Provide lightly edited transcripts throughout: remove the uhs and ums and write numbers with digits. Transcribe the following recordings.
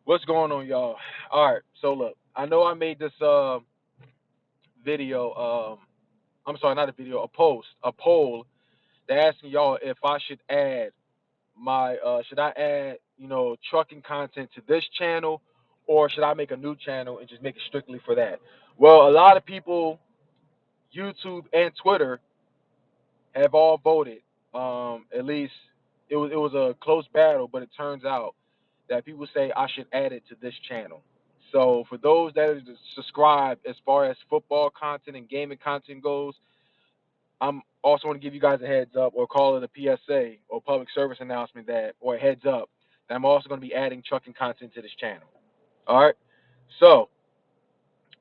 What's going on, y'all? All right, so look, I know I made this video. I'm sorry, not a video, a poll, that asking y'all if I should add should I add trucking content to this channel, or should I make a new channel and just make it strictly for that? Well, a lot of people, YouTube and Twitter, have all voted. At least it was a close battle, but it turns out that people say I should add it to this channel. So for those that are subscribed, as far as football content and gaming content goes, I'm also want to give you guys a heads up, or call it a PSA or public service announcement, or a heads up, that I'm also going to be adding trucking content to this channel. All right. So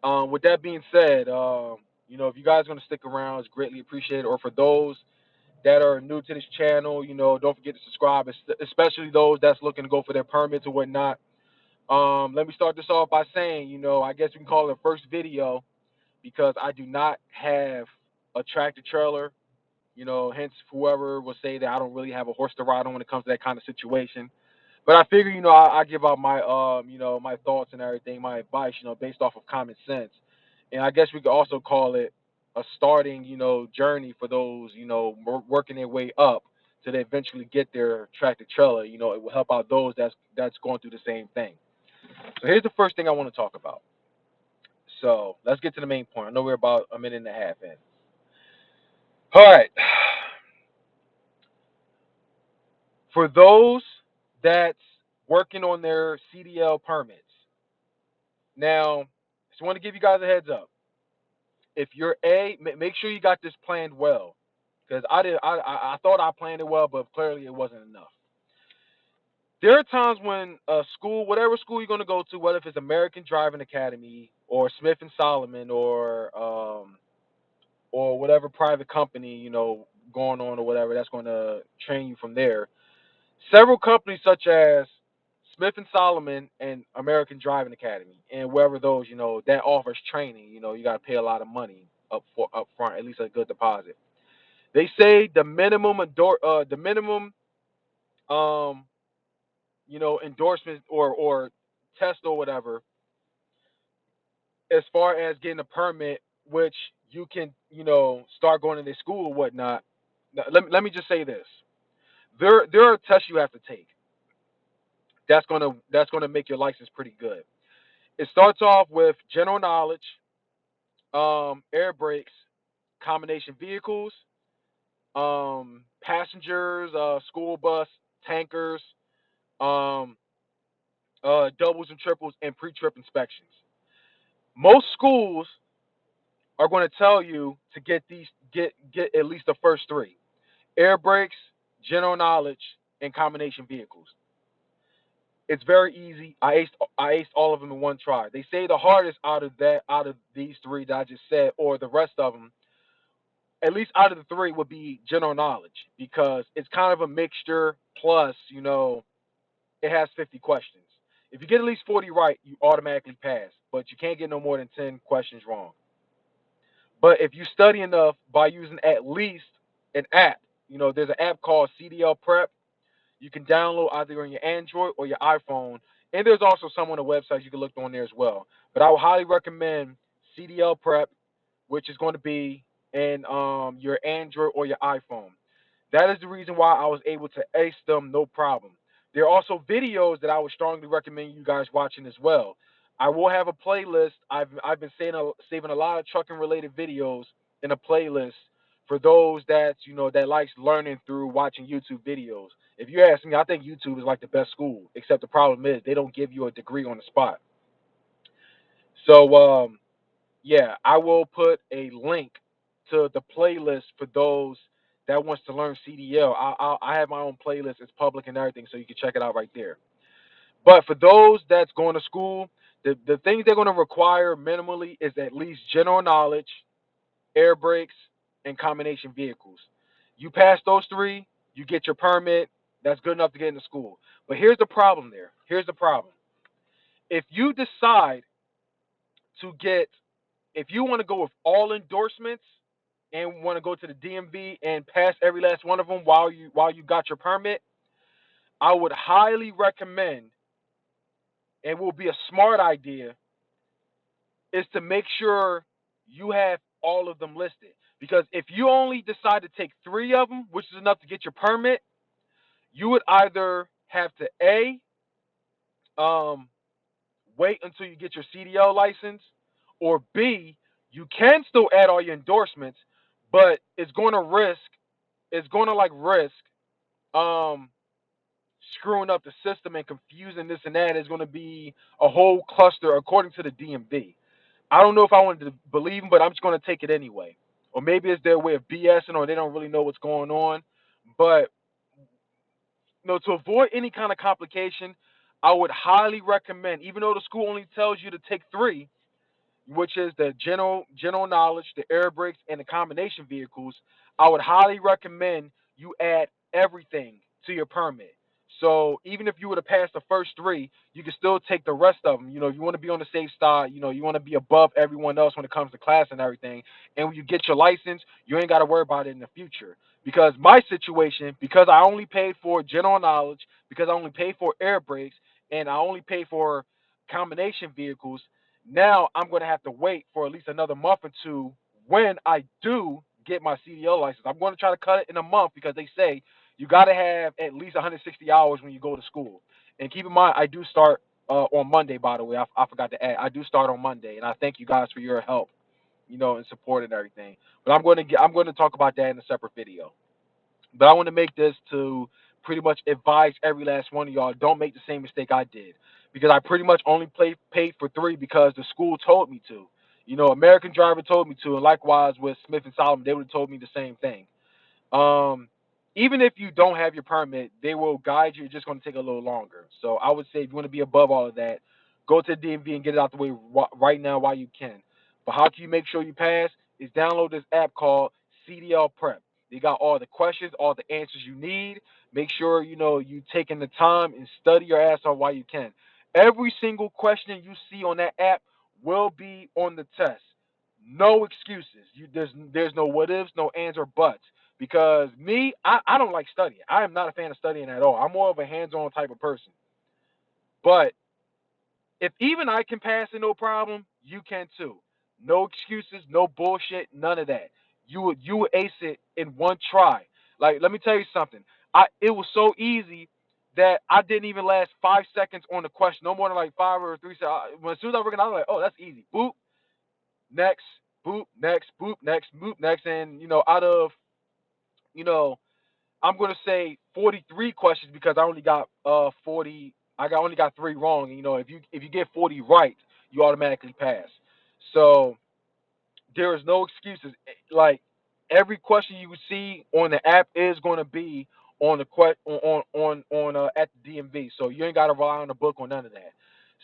with that being said, if you guys are going to stick around, it's greatly appreciated. Or for those that are new to this channel, don't forget to subscribe, especially those that's looking to go for their permits or whatnot. Let me start this off by saying, I guess we can call it a first video, because I do not have a tractor trailer. Hence whoever will say that I don't really have a horse to ride on when it comes to that kind of situation. But I figure, I give out my my thoughts and everything, my advice, based off of common sense. And I guess we could also call it a starting, journey for those, working their way up to they eventually get their tractor trailer. It will help out those that's going through the same thing. So here's the first thing I want to talk about. So let's get to the main point. I know we're about a minute and a half in. All right. For those that's working on their CDL permits, now, just want to give you guys a heads up. If you're make sure you got this planned well, because I thought I planned it well, but clearly it wasn't enough. There are times when a school, whatever school you're going to go to, whether if it's American Driving Academy or Smith and Solomon, or whatever private company, going on, or whatever, that's going to train you from there. Several companies such as Smith and Solomon and American Driving Academy, and wherever those, that offers training, you got to pay a lot of money up front, at least a good deposit. They say the minimum um endorsement or test or whatever, as far as getting a permit, which you can, start going to the school or whatnot. Now, let me just say this. There are tests you have to take. That's gonna make your license pretty good. It starts off with general knowledge, air brakes, combination vehicles, passengers, school bus, tankers, um, doubles and triples, and pre-trip inspections. Most schools are going to tell you to get at least the first three: air brakes, general knowledge, and combination vehicles. It's very easy. I aced all of them in one try. They say the hardest out of these three that I just said, or the rest of them, at least out of the three, would be general knowledge, because it's kind of a mixture. Plus, it has 50 questions. If you get at least 40 right, you automatically pass, but you can't get no more than 10 questions wrong. But if you study enough by using at least an app, there's an app called CDL Prep. You can download either on your Android or your iPhone. And there's also some on the website you can look on there as well. But I would highly recommend CDL Prep, which is going to be in your Android or your iPhone. That is the reason why I was able to ace them no problem. There are also videos that I would strongly recommend you guys watching as well. I will have a playlist. I've been saving a lot of trucking related videos in a playlist for those that likes learning through watching YouTube videos. If you ask me, I think YouTube is like the best school. Except the problem is they don't give you a degree on the spot. So yeah, I will put a link to the playlist for those that wants to learn CDL. I have my own playlist. It's public and everything, so you can check it out right there. But for those that's going to school, the things they're going to require minimally is at least general knowledge, air brakes, and combination vehicles. You pass those three, you get your permit. That's good enough to get into school. But here's the problem there. Here's the problem. If you decide to get, if you want to go with all endorsements and want to go to the DMV and pass every last one of them while you got your permit, I would highly recommend and will be a smart idea, is to make sure you have all of them listed. Because if you only decide to take 3 of them, which is enough to get your permit, you would either have to um, wait until you get your CDL license, or B, you can still add all your endorsements, but it's going to like risk um, screwing up the system and confusing this and that. Is going to be a whole cluster according to the DMV. I don't know if I wanted to believe them, but I'm just going to take it anyway. Or maybe it's their way of BSing, or they don't really know what's going on. But to avoid any kind of complication, I would highly recommend, even though the school only tells you to take 3, which is the general knowledge, the air brakes, and the combination vehicles, I would highly recommend you add everything to your permit. So even if you were to pass the first 3, you can still take the rest of them. You want to be on the safe side. You want to be above everyone else when it comes to class and everything. And when you get your license, you ain't got to worry about it in the future. Because my situation, because I only paid for general knowledge, because I only paid for air brakes, and I only paid for combination vehicles, now I'm going to have to wait for at least another month or two when I do get my CDL license. I'm going to try to cut it in a month because they say you got to have at least 160 hours when you go to school. And keep in mind, I do start on Monday, by the way. I forgot to add. I do start on Monday, and I thank you guys for your help, and support and everything. But I'm going to talk about that in a separate video. But I want to make this to pretty much advise every last one of y'all, don't make the same mistake I did. Because I pretty much only paid for 3 because the school told me to. American Driver told me to, and likewise with Smith and Solomon, they would have told me the same thing. Um, Even if you don't have your permit, they will guide you. It's just going to take a little longer. So I would say if you want to be above all of that, go to the DMV and get it out the way right now while you can. But how can you make sure you pass? Is download this app called CDL Prep. They got all the questions, all the answers you need. Make sure you taking the time and study your ass off while you can. Every single question you see on that app will be on the test. No excuses. There's no what ifs, no ands or buts. Because me, I don't like studying. I am not a fan of studying at all. I'm more of a hands-on type of person. But if even I can pass it no problem, you can too. No excuses, no bullshit, none of that. You would ace it in one try. Like, let me tell you something. It was so easy that I didn't even last 5 seconds on the question. No more than like 5 or 3 seconds. As soon as I recognized, I was like, oh, that's easy. Boop, next, boop, next, boop, next, boop, next, and out of you know I'm gonna say 43 questions because I only got 40. Only got 3 wrong. And, if you get 40 right, you automatically pass. So there is no excuses. Like, every question you see on the app is going to be on the at the DMV. So you ain't got to rely on the book or none of that.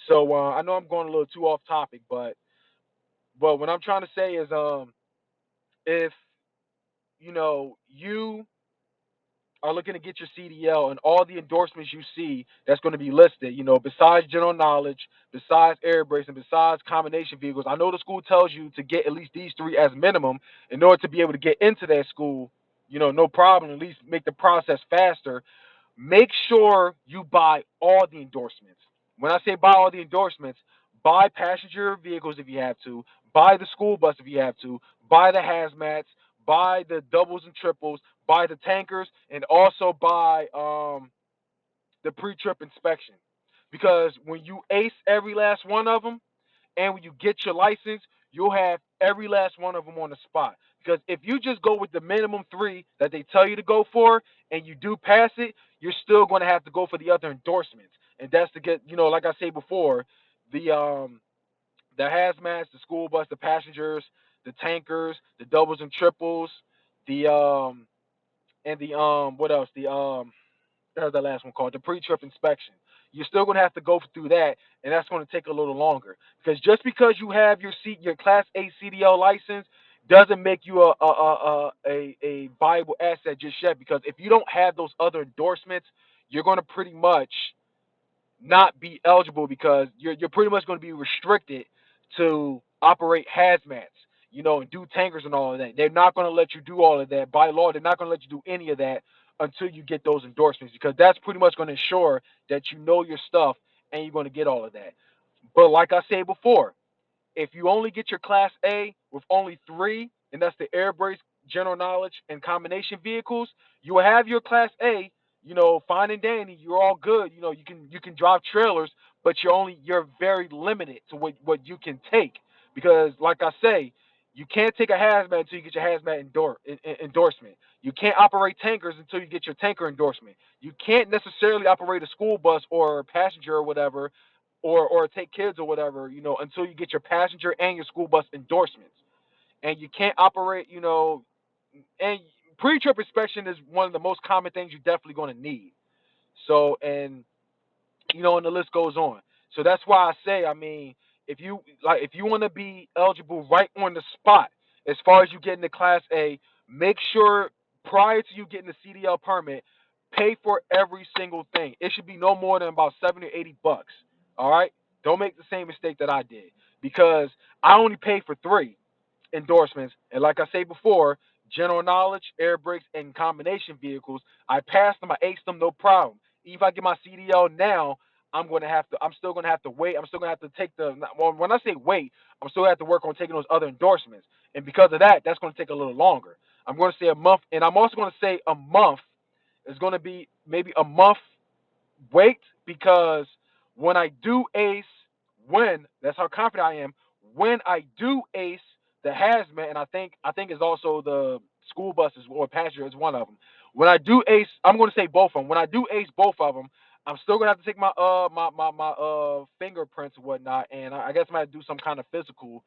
So I know I'm going a little too off topic, but what I'm trying to say is if you are looking to get your CDL and all the endorsements you see that's going to be listed, besides general knowledge, besides air brakes, and besides combination vehicles. I know the school tells you to get at least these 3 as minimum in order to be able to get into that school, no problem, at least make the process faster. Make sure you buy all the endorsements. When I say buy all the endorsements, buy passenger vehicles if you have to, buy the school bus if you have to, buy the hazmats, buy the doubles and triples, buy the tankers, and also buy the pre-trip inspection. Because when you ace every last one of them, and when you get your license, you'll have every last one of them on the spot. Because if you just go with the minimum 3 that they tell you to go for, and you do pass it, you're still going to have to go for the other endorsements, and that's to get, like I said before, the hazmats, the school bus, the passengers, the tankers, the doubles and triples, the and the what else? That's the last one called the pre-trip inspection. You're still going to have to go through that, and that's going to take a little longer. Because just because you have your Class A CDL license doesn't make you a viable asset just yet. Because if you don't have those other endorsements, you're going to pretty much not be eligible because you're pretty much going to be restricted to operate hazmats, and do tankers and all of that. They're not going to let you do all of that. By law, they're not going to let you do any of that until you get those endorsements because that's pretty much going to ensure that you know your stuff and you're going to get all of that. But like I said before, if you only get your Class A with only three, and that's the air brakes, general knowledge, and combination vehicles, you will have your Class A. Fine and dandy. You're all good. You can drive trailers, but you're very limited to what you can take because, like I say, you can't take a hazmat until you get your hazmat endorsement. You can't operate tankers until you get your tanker endorsement. You can't necessarily operate a school bus or passenger or whatever or take kids or whatever, until you get your passenger and your school bus endorsements. And you can't operate, and pre-trip inspection is one of the most common things you're definitely going to need. So, and the list goes on. So that's why I say, I mean, if you want to be eligible right on the spot, as far as you getting the Class A, make sure prior to you getting the CDL permit, pay for every single thing. It should be no more than about 70 or 80 bucks. All right, don't make the same mistake that I did because I only paid for three endorsements. And like I say before, general knowledge, air brakes, and combination vehicles, I passed them, I aced them, no problem. If I get my CDL now, I'm still gonna have to wait. I'm still gonna have to take well, when I say wait, I'm still gonna have to work on taking those other endorsements. And because of that, that's gonna take a little longer. I'm gonna say a month, and I'm also gonna say a month is gonna be maybe a month wait because when I do ace, when that's how confident I am. When I do ace the hazmat, and I think it's also the school buses or passenger is one of them. When I do ace, I'm going to say both of them. When I do ace both of them, I'm still going to have to take my fingerprints and whatnot, and I guess I'm going to do some kind of physical.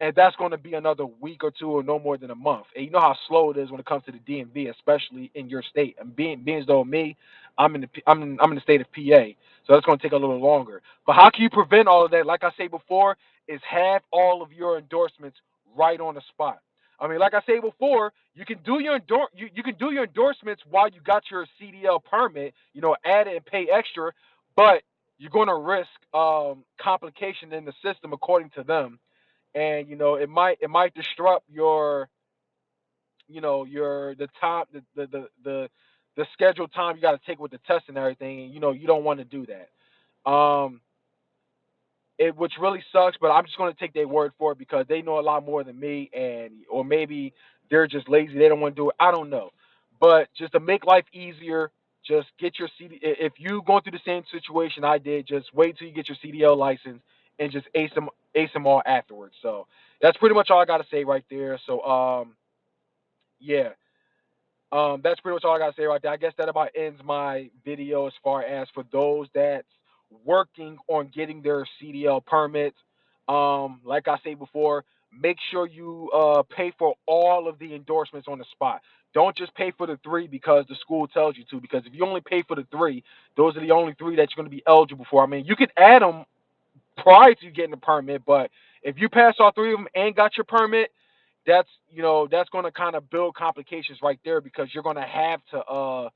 And that's going to be another week or two, or no more than a month. And you know how slow it is when it comes to the DMV, especially in your state. And being as though me, I'm in the state of PA, so that's going to take a little longer. But how can you prevent all of that? Like I say before, is have all of your endorsements right on the spot. I mean, like I say before, you can do your endorsements while you got your CDL permit. Add it and pay extra, but you're going to risk complication in the system according to them, and it might disrupt your the time the scheduled time you got to take with the test and everything, and you don't want to do that. Which really sucks, but I'm just going to take their word for it because they know a lot more than me, and or maybe they're just lazy, they don't want to do it, I don't know. But just to make life easier, just get your if you going through the same situation I did, just wait till you get your CDL license and just ace them all afterwards. So that's pretty much all I got to say right there. So yeah. That's pretty much all I gotta say right there. I guess that about ends my video as far as for those that's working on getting their CDL permits. Like I said before, make sure you pay for all of the endorsements on the spot. Don't just pay for the three because the school tells you to. Because if you only pay for the three, those are the only three that you're going to be eligible for. I mean, you can add them prior to getting the permit, but if you pass all three of them and got your permit, that's going to kind of build complications right there because you're going to have to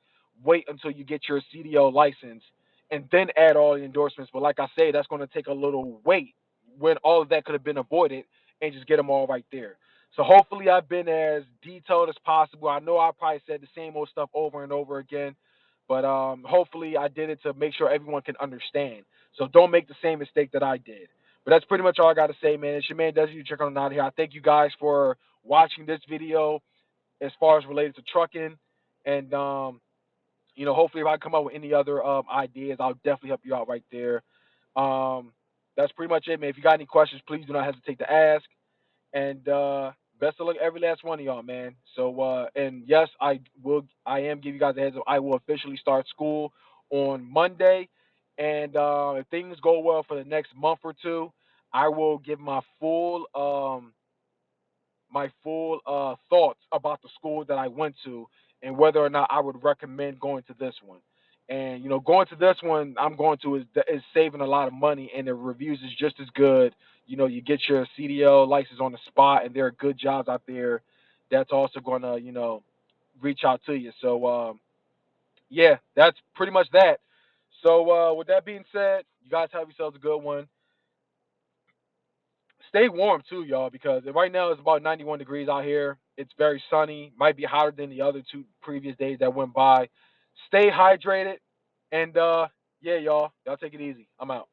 wait until you get your CDL license and then add all the endorsements. But like I say, that's going to take a little wait when all of that could have been avoided and just get them all right there. So hopefully I've been as detailed as possible. I know I probably said the same old stuff over and over again, but hopefully I did it to make sure everyone can understand. So don't make the same mistake that I did. But that's pretty much all I got to say, man. It's your man, Desert. You check on out here. I thank you guys for watching this video as far as related to trucking. And, hopefully if I come up with any other ideas, I'll definitely help you out right there. Um, that's pretty much it, man. If you got any questions, please do not hesitate to ask. And best of luck to every last one of y'all, man. So and yes, I am giving you guys a heads up. I will officially start school on Monday. And if things go well for the next month or two, I will give my full thoughts about the school that I went to and whether or not I would recommend going to this one. And going to this one, I'm going to is saving a lot of money, and the reviews is just as good. You get your CDL license on the spot, and there are good jobs out there that's also going to reach out to you. So yeah, that's pretty much that. So with that being said, you guys have yourselves a good one. Stay warm too, y'all, because right now it's about 91 degrees out here. It's very sunny. Might be hotter than the other two previous days that went by. Stay hydrated, and yeah, y'all take it easy. I'm out.